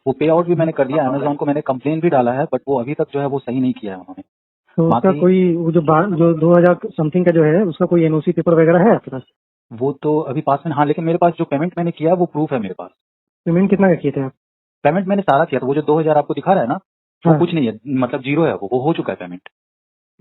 वो पे आउट भी मैंने कर दिया, अमेज़न को मैंने कंप्लेन भी डाला है, बट वो अभी तक जो है वो सही नहीं किया है उन्होंने। तो उसका कोई वो जो 2000 समथिंग का जो है उसका कोई एनओसी पेपर वगैरह है आपके पास? वो तो अभी पास में, हाँ, लेकिन मेरे पास जो पेमेंट मैंने किया वो प्रूफ है मेरे पास। पेमेंट कितना का किए थे आप? पेमेंट मैंने सारा किया था, वो जो 2000 आपको दिखा रहा है ना, वो कुछ नहीं है, मतलब जीरो है, वो हो चुका है पेमेंट।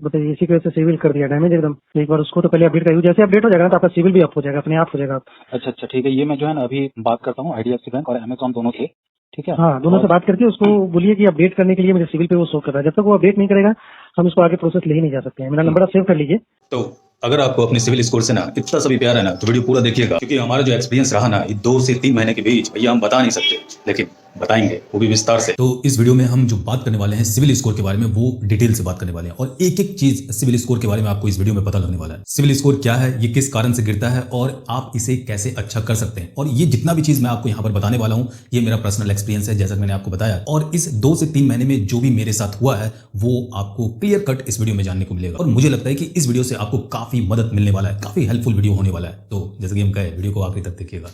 बताइए, इसी की वजह से सिविल कर दिया डैमेज एकदम। एक बार उसको तो पहले अपडेट करिए, जैसे अपडेट हो जाएगा तो आपका सिविल भी अप हो जाएगा, अपने आप हो जाएगा। अच्छा अच्छा, ठीक है, ये मैं जो है ना अभी बात करता हूँ IDFC बैंक और अमेज़न दोनों से, ठीक है? हाँ, दोनों से बात करके उसको बोलिए कि अपडेट करने के लिए मुझे सिविल पे वो शो कर रहा है। जब तक वो अपडेट नहीं करेगा हम इसको आगे प्रोसेस ले ही नहीं जा सकते हैं। मेरा नंबर आप सेव कर लीजिए। तो अगर आपको अपने सिविल स्कोर से ना इतना सा भी प्यार है ना, तो वीडियो पूरा देखिएगा, क्योंकि हमारा जो एक्सपीरियंस रहा ना 2 से 3 महीने के बीच, भैया हम बता नहीं सकते, लेकिन बताएंगे वो भी विस्तार से। तो इस वीडियो में हम जो बात करने वाले हैं सिविल स्कोर के बारे में, वो डिटेल से बात करने वाले हैं और एक एक चीज सिविल स्कोर के बारे में आपको इस वीडियो में पता लगने वाला है। सिविल स्कोर क्या है, ये किस कारण से गिरता है और आप इसे कैसे अच्छा कर सकते हैं, और ये जितना भी चीज मैं आपको यहाँ पर बताने वाला हूँ ये मेरा पर्सनल एक्सपीरियंस है, जैसा मैंने आपको बताया, और इस 2 से 3 महीने में जो भी मेरे साथ हुआ है वो आपको क्लियर कट इस वीडियो में जानने को मिलेगा। और मुझे लगता है कि इस वीडियो से आपको काफी मदद मिलने वाला है, काफी हेल्पफुल वीडियो होने वाला है। तो जैसे कि हम कहे, वीडियो को आखिरी तक देखिएगा।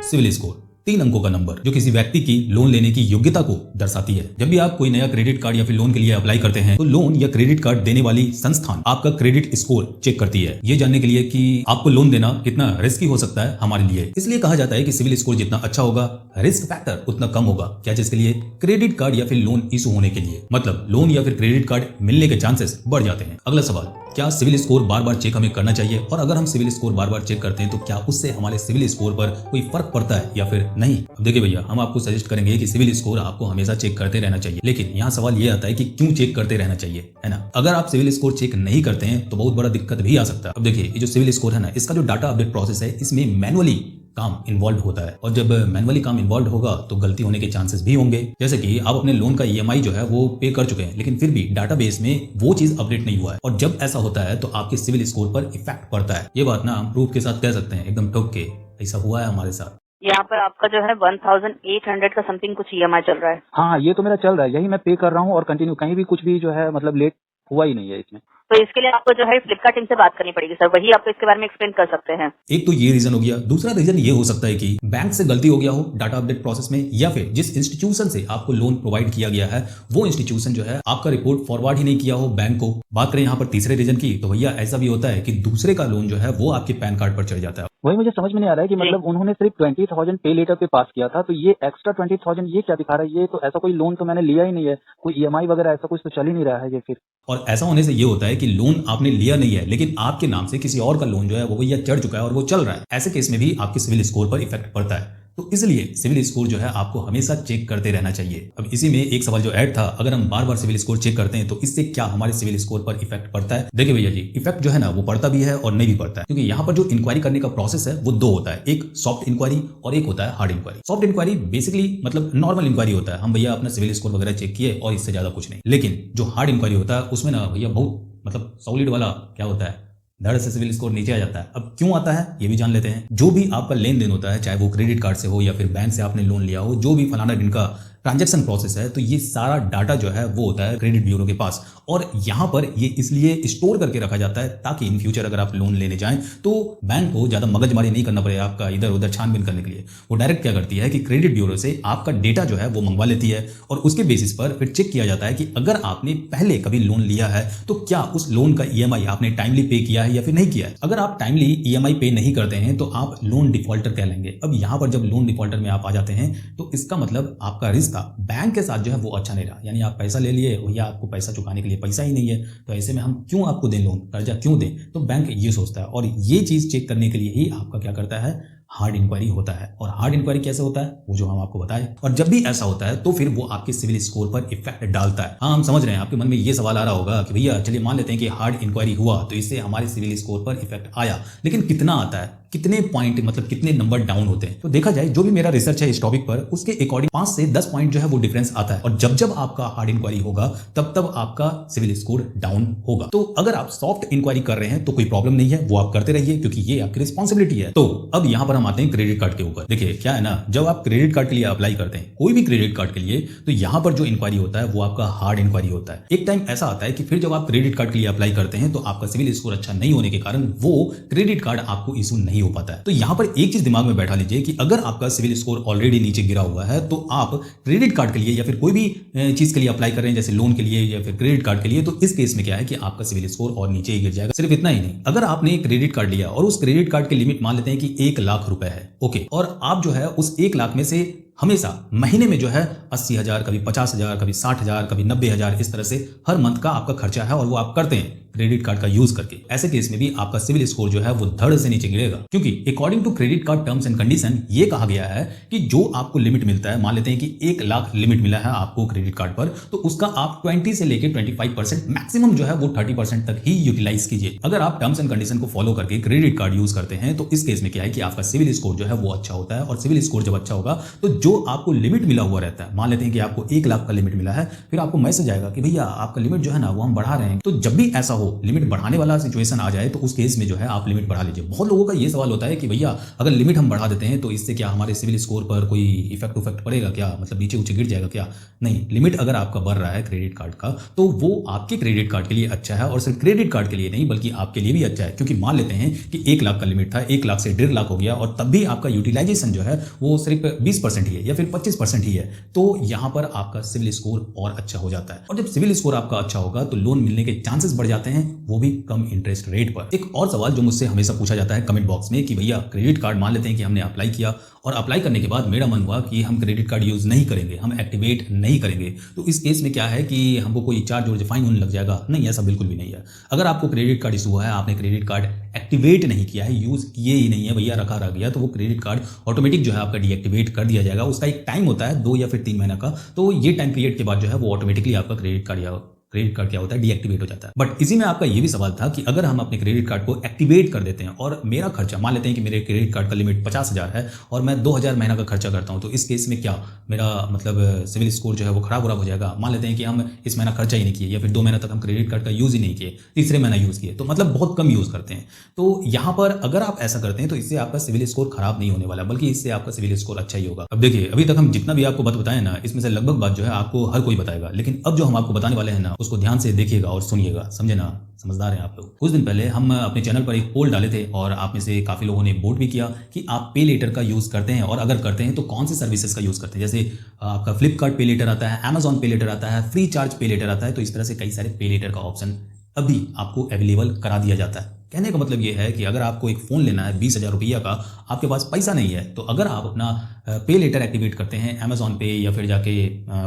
सिविल स्कोर 3 अंकों का नंबर जो किसी व्यक्ति की लोन लेने की योग्यता को दर्शाती है। जब भी आप कोई नया क्रेडिट कार्ड या फिर लोन के लिए अप्लाई करते हैं तो लोन या क्रेडिट कार्ड देने वाली संस्थान आपका क्रेडिट स्कोर चेक करती है, ये जानने के लिए कि आपको लोन देना कितना रिस्की हो सकता है हमारे लिए। इसलिए कहा जाता है कि सिविल स्कोर जितना अच्छा होगा रिस्क फैक्टर उतना कम होगा। क्या चीज के लिए? क्रेडिट कार्ड या फिर लोन इशू होने के लिए, मतलब लोन या फिर क्रेडिट कार्ड मिलने के चांसेस बढ़ जाते हैं। अगला सवाल, क्या सिविल स्कोर बार बार चेक हमें करना चाहिए, और अगर हम सिविल स्कोर बार बार चेक करते हैं तो क्या उससे हमारे सिविल स्कोर पर कोई फर्क पड़ता है या फिर नहीं? अब देखिए भैया, हम आपको सजेस्ट करेंगे कि सिविल स्कोर आपको हमेशा चेक करते रहना चाहिए, लेकिन यहाँ सवाल ये आता है कि क्यों चेक करते रहना चाहिए, है ना? अगर आप सिविल स्कोर चेक नहीं करते हैं तो बहुत बड़ा दिक्कत भी आ सकता है। अब देखिए, ये जो सिविल स्कोर है ना, इसका जो डाटा अपडेट प्रोसेस है इसमें मैनुअली काम इन्वॉल्व होता है, और जब मैनुअली काम इन्वॉल्व होगा तो गलती होने के चांसेस भी होंगे। जैसे कि आप अपने लोन का EMI जो है वो पे कर चुके हैं, लेकिन फिर भी डाटाबेस में वो चीज अपडेट नहीं हुआ है, और जब ऐसा होता है तो आपके सिविल स्कोर पर इफेक्ट पड़ता है। ये बात ना हम प्रूफ के साथ कह सकते हैं, एकदम ठोक के, ऐसा हुआ है हमारे साथ। यहाँ पर आपका जो है 1800 का समथिंग कुछ EMI चल रहा है। हाँ, ये तो मेरा चल रहा है, यही मैं पे कर रहा हूँ और कंटिन्यू, कहीं भी कुछ भी जो है मतलब लेट हुआ ही नहीं है इसमें। तो इसके लिए आपको जो है फ्लिपकार्ट टीम से बात करनी पड़ेगी सर, वही आपको इसके बारे में एक्सप्लेन कर सकते हैं। एक तो ये रीजन हो गया। दूसरा रीजन ये हो सकता है कि बैंक से गलती हो गया हो डाटा अपडेट प्रोसेस में, या फिर जिस इंस्टीट्यूशन से आपको लोन प्रोवाइड किया गया है वो इंस्टीट्यूशन जो है आपका रिपोर्ट फॉरवर्ड ही नहीं किया हो बैंक को। बात करें यहाँ पर तीसरे रीजन की, तो भैया ऐसा भी होता है कि दूसरे का लोन जो है वो आपके पैन कार्ड पर चढ़ जाता है। वही मुझे समझ में नहीं आ रहा है कि मतलब उन्होंने सिर्फ 20,000 पे लेटर पे पास किया था, तो ये एक्स्ट्रा 20,000 ये क्या दिखा रहा है? ये तो ऐसा कोई लोन तो मैंने लिया ही नहीं है, कोई EMI वगैरह ऐसा कुछ तो चल ही नहीं रहा है ये फिर। और ऐसा होने से ये होता है कि लोन आपने लिया नहीं है, लेकिन आपके नाम से किसी और का लोन जो है वो भैया चढ़ चुका है और वो चल रहा है। ऐसे केस में भी आपके सिविल स्कोर पर इफेक्ट पड़ता है। तो इसलिए सिविल स्कोर जो है आपको हमेशा चेक करते रहना चाहिए। अब इसी में एक सवाल जो ऐड था, अगर हम बार बार सिविल स्कोर चेक करते हैं तो इससे क्या हमारे सिविल स्कोर पर इफेक्ट पड़ता है? देखिए भैया जी, इफेक्ट जो है ना वो पड़ता भी है और नहीं भी पड़ता है, क्योंकि यहाँ पर जो इंक्वायरी करने का प्रोसेस है वो 2 होता है, एक सॉफ्ट इंक्वायरी और एक होता है hard inquiry. Soft inquiry basically मतलब नॉर्मल इंक्वायरी होता है, हम भैया अपना सिविल स्कोर वगैरह चेक किए और इससे ज्यादा कुछ नहीं। लेकिन जो हार्ड इंक्वायरी होता है उसमें ना भैया बहुत मतलब सॉलिड वाला क्या होता है, धड़ से सिविल स्कोर नीचे आ जाता है। अब क्यों आता है ये भी जान लेते हैं। जो भी आपका लेन देन होता है, चाहे वो क्रेडिट कार्ड से हो या फिर बैंक से आपने लोन लिया हो, जो भी फलाना दिन का ट्रांजैक्शन प्रोसेस है, तो ये सारा डाटा जो है वो होता है क्रेडिट ब्यूरो के पास, और यहाँ पर ये इसलिए स्टोर करके रखा जाता है ताकि इन फ्यूचर अगर आप लोन लेने जाएं तो बैंक को ज्यादा मगजमारी नहीं करना पड़े आपका इधर उधर छानबीन करने के लिए। वो डायरेक्ट क्या करती है कि क्रेडिट ब्यूरो से आपका डेटा जो है वो मंगवा लेती है, और उसके बेसिस पर फिर चेक किया जाता है कि अगर आपने पहले कभी लोन लिया है तो क्या उस लोन का EMI आपने टाइमली पे किया है या फिर नहीं किया है। अगर आप टाइमली EMI पे नहीं करते हैं तो आप लोन डिफॉल्टर कहलाएंगे। अब यहाँ पर जब लोन डिफॉल्टर में आप आ जाते हैं तो इसका मतलब आपका रिश्ता बैंक के साथ जो है वो अच्छा नहीं रहा, यानी आप पैसा ले लिए या आपको पैसा चुकाने के लिए पैसा ही नहीं है, तो ऐसे में हम क्यों आपको दें लोन, कर्जा क्यों दें? तो बैंक ये सोचता है, और ये चीज चेक करने के लिए ही आपका क्या करता है, हार्ड इंक्वायरी होता है। और हार्ड इंक्वायरी कैसे होता है वो जो हम आपको बताएं, और जब भी ऐसा होता है तो फिर वो आपके सिविल स्कोर पर इफेक्ट डालता है। हाँ, हम समझ रहे हैं, आपके मन में ये सवाल आ रहा होगा कि भैया चलिए मान लेते हैं कि हार्ड इंक्वायरी हुआ तो इससे हमारे सिविल स्कोर पर इफेक्ट आया, लेकिन कितना आता है, कितने पॉइंट मतलब कितने नंबर डाउन होते हैं? तो देखा जाए जो भी मेरा रिसर्च है इस टॉपिक पर, उसके अकॉर्डिंग 5 से 10 पॉइंट जो है वो डिफरेंस आता है, और जब जब आपका हार्ड इंक्वायरी होगा तब तब आपका सिविल स्कोर डाउन होगा। तो अगर आप सॉफ्ट इंक्वायरी कर रहे हैं तो कोई प्रॉब्लम नहीं है, वो आप करते रहिए क्योंकि ये आपकी रिस्पॉन्सिबिलिटी है। तो अब यहाँ पर हम आते हैं क्रेडिट कार्ड के ऊपर। देखिए क्या है ना, जब आप क्रेडिट कार्ड के लिए अप्लाई करते हैं, कोई भी क्रेडिट कार्ड के लिए, तो यहाँ पर जो इंक्वायरी होता है वो आपका हार्ड इंक्वायरी होता है। एक टाइम ऐसा आता है कि फिर जब आप क्रेडिट कार्ड के लिए अप्लाई करते हैं तो आपका सिविल स्कोर अच्छा नहीं होने के कारण वो क्रेडिट कार्ड आपको इशू नहीं नहीं हो पाता है। तो यहाँ पर एक चीज दिमाग में बैठा लीजिए कि अगर आपका सिविल स्कोर ऑलरेडी नीचे गिरा हुआ है तो आप क्रेडिट कार्ड के लिए या फिर कोई भी चीज के लिए अप्लाई कर रहे हैं, जैसे लोन के लिए या फिर क्रेडिट कार्ड के लिए, तो इस केस में क्या है कि आपका सिविल स्कोर और नीचे ही गिर जाएगा। सिर्फ इतना ही नहीं, अगर आपने क्रेडिट कार्ड लिया और उस क्रेडिट कार्ड की लिमिट मान लेते हैं कि 1 लाख रुपए है, ओके, और आप जो है उस 1 लाख में से हमेशा महीने में जो है 80,000, कभी 50,000, कभी 60,000, कभी 90,000, इस तरह से हर मंथ का आपका खर्चा है और वो आप करते हैं क्रेडिट कार्ड का यूज करके, ऐसे केस में भी आपका सिविल स्कोर जो है वो धड़ से नीचे गिरेगा। क्योंकि according to credit card terms and condition ये कहा गया है कि जो आपको लिमिट मिलता है, मान लेते हैं कि 1 लाख लिमिट मिला है आपको क्रेडिट कार्ड पर, तो उसका आप 20 से लेकर 25% मैक्सिमम जो है वो 30% तक ही यूटिलाइज कीजिए। अगर आप टर्म्स एंड कंडीशन को फॉलो करके क्रेडिट कार्ड यूज करते हैं तो इस केस में क्या है कि आपका सिविल स्कोर जो है वो अच्छा होता है। और सिविल स्कोर जब अच्छा होगा तो जो आपको लिमिट मिला हुआ रहता है, मान लेते हैं कि आपको 1 लाख का लिमिट मिला है, फिर आपको मैसेज आएगा कि भैया आपका लिमिट जो है ना वो हम बढ़ा रहे हैं। तो जब भी ऐसा हो, लिमिट बढ़ाने वाला सिचुएशन आ जाए, तो उस केस में जो है आप लिमिट बढ़ा लीजिए। बहुत लोगों का ये सवाल होता है कि भैया अगर लिमिट हम बढ़ा देते हैं तो इससे क्या हमारे सिविल स्कोर पर कोई इफेक्ट पड़ेगा क्या, मतलब नीचे ऊंचे गिर जाएगा क्या? नहीं, लिमिट अगर आपका बढ़ रहा है क्रेडिट कार्ड का तो वो आपके क्रेडिट कार्ड के लिए अच्छा है, और सिर्फ क्रेडिट कार्ड के लिए नहीं बल्कि आपके लिए भी अच्छा है। क्योंकि मान लेते हैं कि 1 लाख का लिमिट था, 1 लाख से 1.5 लाख हो गया और तब भी आपका यूटिलाइजेशन जो है वो सिर्फ 20% ही है या फिर 25% ही है, तो यहां पर आपका सिविल स्कोर और अच्छा हो जाता है। और जब सिविल स्कोर आपका अच्छा होगा तो लोन मिलने के चांसेस बढ़ जाते हैं, वो भी कम इंटरेस्ट रेट पर। एक और सवाल जो मुझसे हमेशा पूछा जाता है कमेंट बॉक्स में कि भैया क्रेडिट कार्ड मान लेते हैं कि हमने अप्लाई किया और अप्लाई करने के बाद मेरा मन हुआ कि हम क्रेडिट कार्ड यूज नहीं करेंगे, हम एक्टिवेट नहीं करेंगे, तो इस केस में क्या है कि हमको कोई चार्ज और फाइन होने लग जाएगा? नहीं, ऐसा बिल्कुल भी नहीं है। अगर आपको क्रेडिट कार्ड इशू हुआ है, आपने क्रेडिट कार्ड एक्टिवेट नहीं किया है, यूज किए ही नहीं है, भैया रखा रह गया, तो वो क्रेडिट कार्ड ऑटोमेटिक जो है आपका डीएक्टिवेट कर दिया जाएगा। उसका एक टाइम होता है 2 या फिर 3 महीना का, तो ये टाइम पीरियड के बाद जो है वो ऑटोमेटिकली आपका क्रेडिट कार्ड क्या होता है, डीएक्टिवेट हो जाता है। बट इसी में आपका ये भी सवाल था कि अगर हम अपने क्रेडिट कार्ड को एक्टिवेट कर देते हैं और मेरा खर्चा, मान लेते हैं कि मेरे क्रेडिट कार्ड का लिमिट 50,000 है और मैं 2,000 महीना का खर्चा करता हूं, तो इस केस में क्या मेरा मतलब सिविल स्कोर जो है वो खराब हो जाएगा? मान लेते हैं कि हम इस महीना खर्चा ही नहीं किए या फिर 2 महीना तक हम क्रेडिट कार्ड का यूज ही नहीं किए, तीसरे महीना यूज किए, तो मतलब बहुत कम यूज करते हैं। तो यहाँ पर अगर आप ऐसा करते हैं तो इससे आपका सिविल स्कोर खराब नहीं होने वाला, बल्कि इससे आपका सिविल स्कोर अच्छा ही होगा। अब देखिए, अभी तक हम जितना भी आपको बात बताए ना, इसमें से लगभग बात जो है आपको हर कोई बताएगा, लेकिन अब जो हम आपको बताने वाले हैं ना उसको ध्यान से देखिए और सुनिएगा, समझे ना, समझदार हैं आप लोग। कुछ दिन पहले हम अपने चैनल पर एक पोल डाले थे और आप में से काफी लोगों ने वोट भी किया कि आप पे लेटर का यूज करते हैं, और अगर करते हैं तो कौन सी सर्विसेज का यूज करते हैं। जैसे आपका फ्लिपकार्ट पे लेटर आता है, अमेजॉन पे लेटर आता है, फ्री चार्ज पे लेटर आता है, तो इस तरह से कई सारे पे लेटर का ऑप्शन अभी आपको अवेलेबल करा दिया जाता है। कहने का मतलब ये है कि अगर आपको एक फ़ोन लेना है 20,000 रुपया का, आपके पास पैसा नहीं है, तो अगर आप अपना पे लेटर एक्टिवेट करते हैं अमेजॉन पे या फिर जाके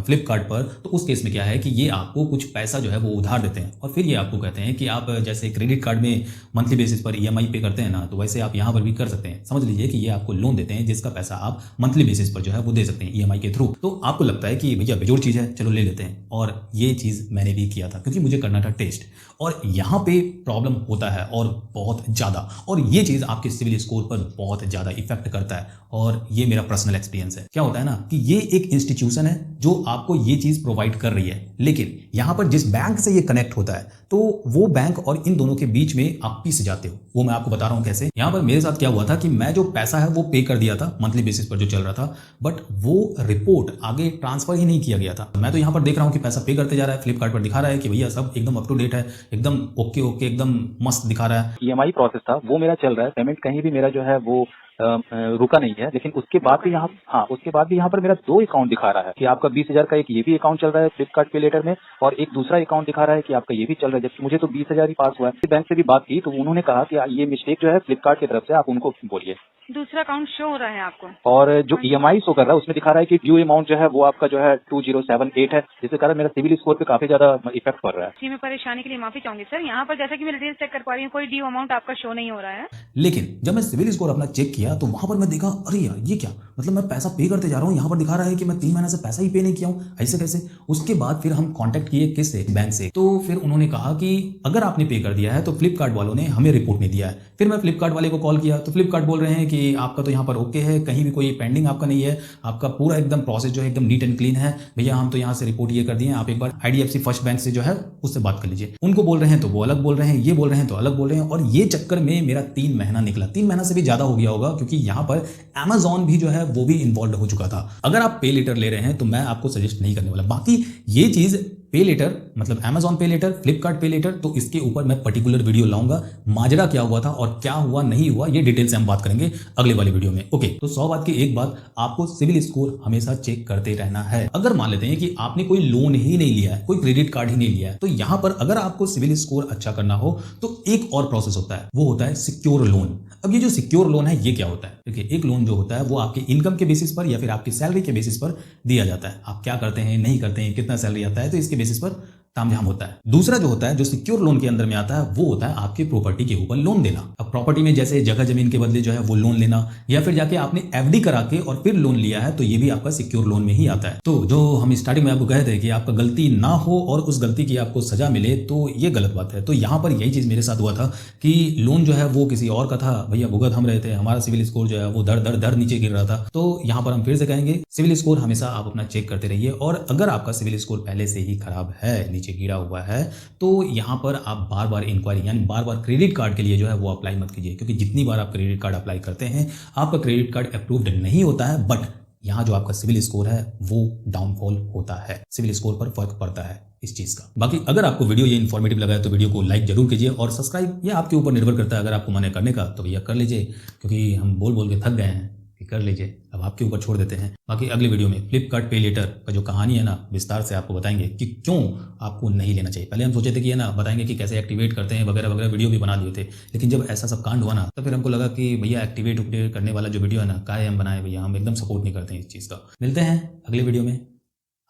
फ्लिपकार्ट पर, तो उस केस में क्या है कि ये आपको कुछ पैसा जो है वो उधार देते हैं और फिर ये आपको कहते हैं कि आप जैसे क्रेडिट कार्ड में मंथली बेसिस पर EMI पे करते हैं ना, तो वैसे आप यहाँ पर भी कर सकते हैं। समझ लीजिए कि ये आपको लोन देते हैं जिसका पैसा आप मंथली बेसिस पर जो है वो दे सकते हैं EMI के थ्रू। तो आपको लगता है कि भैया बेजोड़ चीज़ है, चलो ले लेते हैं, और ये चीज़ मैंने भी किया था क्योंकि मुझे करना था टेस्ट, और यहाँ पे प्रॉब्लम होता है और बहुत ज़्यादा, और ये चीज़ आपके सिविल स्कोर पर बहुत ज़्यादा इफेक्ट करता है। और ये मेरा पर्सनल एक्सपीरियंस है। क्या होता है ना कि ये एक इंस्टीट्यूशन है जो आपको ये चीज़ प्रोवाइड कर रही है, लेकिन यहाँ पर जिस बैंक से ये कनेक्ट होता है तो वो बैंक और इन दोनों के बीच में आप पिस जाते हो। वो मैं आपको बता रहा हूँ कैसे। यहाँ पर मेरे साथ क्या हुआ था कि मैं जो पैसा है वो पे कर दिया था मंथली बेसिस पर जो चल रहा था, बट वो रिपोर्ट आगे ट्रांसफर ही नहीं किया गया था। मैं तो यहाँ पर देख रहा हूँ कि पैसा पे करते जा रहा है, फ्लिपकार्ट पर दिखा रहा है कि भैया सब एकदम अप टू डेट है, एकदम ओके एकदम मस्त दिखा रहा है। EMI प्रोसेस था वो मेरा चल रहा है, पेमेंट कहीं भी मेरा जो है वो रुका नहीं है, लेकिन उसके बाद भी यहाँ पर मेरा 2 अकाउंट दिखा रहा है कि आपका 20,000 का एक ये भी अकाउंट चल रहा है फ्लिपकार्ट पे लेटर में, और एक दूसरा अकाउंट दिखा रहा है कि आपका ये भी चल रहा है, जबकि मुझे तो 20,000 ही पास हुआ है। बैंक से भी बात की तो उन्होंने कहा कि ये मिस्टेक जो है फ्लिपकार्ट की तरफ से, आप उनको बोलिए। दूसरा अकाउंट शो हो रहा है आपको, और जो EMI शो कर रहा है उसमें दिखा रहा है कि ड्यू अमाउंट जो है वो आपका जो है 2078 है, जिसके कारण मेरा सिविल स्कोर पे काफी ज्यादा इफेक्ट पड़ रहा है। इसी में परेशानी के लिए माफी चाहूंगी सर। यहाँ पर जैसा कि मैं डिटेल्स चेक कर पा रही हूँ, कोई ड्यू अमाउंट आपका शो नहीं हो रहा है। लेकिन जब मैं सिविल स्कोर अपना चेक किया तो वहां पर मैं देखा, अरे यार ये क्या, मतलब मैं पैसा पे करते जा रहा हूँ, यहाँ पर दिखा रहा है कि मैं 3 महीने से पैसा ही पे नहीं किया हूँ, ऐसे कैसे। उसके बाद फिर हम कांटेक्ट किए किससे, बैंक से, तो फिर उन्होंने कहा कि अगर आपने पे कर दिया है तो फ्लिपकार्ट वालों ने हमें रिपोर्ट नहीं दिया है। फिर मैं फ्लिपकार्ट वाले को कॉल किया तो फ्लिपकार्ट बोल रहे हैं कि आपका तो यहाँ पर ओके है, कहीं भी कोई पेंडिंग आपका नहीं है, आपका पूरा एकदम प्रोसेस जो है एकदम नीट एंड क्लीन है, भैया हम तो यहाँ से रिपोर्ट ये कर दिए, आप एक बार IDFC फर्स्ट बैंक से जो है उससे बात कर लीजिए। उनको बोल रहे हैं तो वो अलग बोल रहे हैं, ये बोल रहे हैं तो अलग बोल रहे हैं, और ये चक्कर में मेरा 3 महीना निकला, 3 महीना से भी ज्यादा हो गया होगा, क्योंकि यहाँ पर Amazon भी जो है वो भी इन्वॉल्व हो चुका था। अगर आप पे लेटर ले रहे हैं तो मैं आपको सजेस्ट नहीं करने वाला। बाकी ये चीज पे लेटर मतलब Amazon पे लेटर, फ्लिपकार्ट पे लेटर, तो इसके ऊपर मैं पर्टिकुलर वीडियो लाऊंगा। माजरा क्या हुआ था और क्या हुआ नहीं हुआ ये डिटेल से हम बात करेंगे अगले वाले वीडियो में। ओके, तो 100 बात की एक बात, आपको सिविल स्कोर हमेशा चेक करते रहना है। अगर मान लेते हैं कि आपने कोई लोन ही नहीं लिया है, कोई क्रेडिट कार्ड ही नहीं लिया है, तो यहां पर अगर आपको सिविल स्कोर अच्छा करना हो तो एक और प्रोसेस होता है, वो होता है सिक्योर लोन। अब ये जो सिक्योर लोन है ये क्या होता है? देखिए, एक लोन जो होता है वो आपके इनकम के बेसिस पर या फिर आपकी सैलरी के बेसिस पर दिया जाता है। आप क्या करते हैं, नहीं करते हैं, कितना सैलरी आता है, तो इसके बेसिस पर तामझाम होता है। दूसरा जो होता है, जो सिक्योर लोन के अंदर में आता है, वो होता है आपकी प्रॉपर्टी के ऊपर लोन देना। अब प्रॉपर्टी में जैसे जगह जमीन के बदले जो है वो लोन लेना, या फिर जाके आपने एफडी करा के और फिर लोन लिया है, तो ये भी आपका सिक्योर लोन में ही आता है। तो जो हम स्टार्टिंग में आपको कहे थे कि आपका गलती ना हो और उस गलती की आपको सजा मिले, तो ये गलत बात है। तो यहाँ पर यही चीज मेरे साथ हुआ था कि लोन जो है वो किसी और का था, भैया भुगत हम रहे थे, हमारा सिविल स्कोर जो है वो धड़ नीचे गिर रहा था। तो यहाँ पर हम फिर से कहेंगे, सिविल स्कोर हमेशा आप अपना चेक करते रहिए, और अगर आपका सिविल स्कोर पहले से ही खराब है, नीचे गिरा हुआ है, तो यहां पर आप बार बार इंक्वायरी यानी बार बार क्रेडिट कार्ड के लिए जो है वो अप्लाई मत कीजिए, क्योंकि जितनी बार आप क्रेडिट कार्ड अप्लाई करते हैं आपका क्रेडिट कार्ड अप्रूव्ड नहीं होता है, बट यहां जो आपका सिविल स्कोर है वो डाउनफॉल होता है। सिविल स्कोर पर फर्क पड़ता है इस चीज का। बाकी अगर आपको वीडियो ये इन्फॉर्मेटिव लगा है तो वीडियो को लाइक जरूर कीजिए, और सब्सक्राइब ये आपके ऊपर निर्भर करता है। अगर आपको मन है करने का तो भैया कर लीजिए, क्योंकि हम बोल बोल के थक गए हैं कि कर लीजिए, अब आपके ऊपर छोड़ देते हैं। बाकी अगले वीडियो में फ्लिपकार्ट पे लेटर का जो कहानी है ना, विस्तार से आपको बताएंगे कि क्यों आपको नहीं लेना चाहिए। पहले हम सोचे थे कि है ना बताएंगे कि कैसे एक्टिवेट करते हैं वगैरह वगैरह, वीडियो भी बना लिए थे, लेकिन जब ऐसा सब कांड हुआ ना तो फिर हमको लगा कि भैया एक्टिवेट करने वाला जो वीडियो है ना, काहे हम बनाए भैया, हम एकदम सपोर्ट नहीं करते हैं इस चीज़ का। मिलते हैं अगले वीडियो में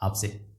आपसे।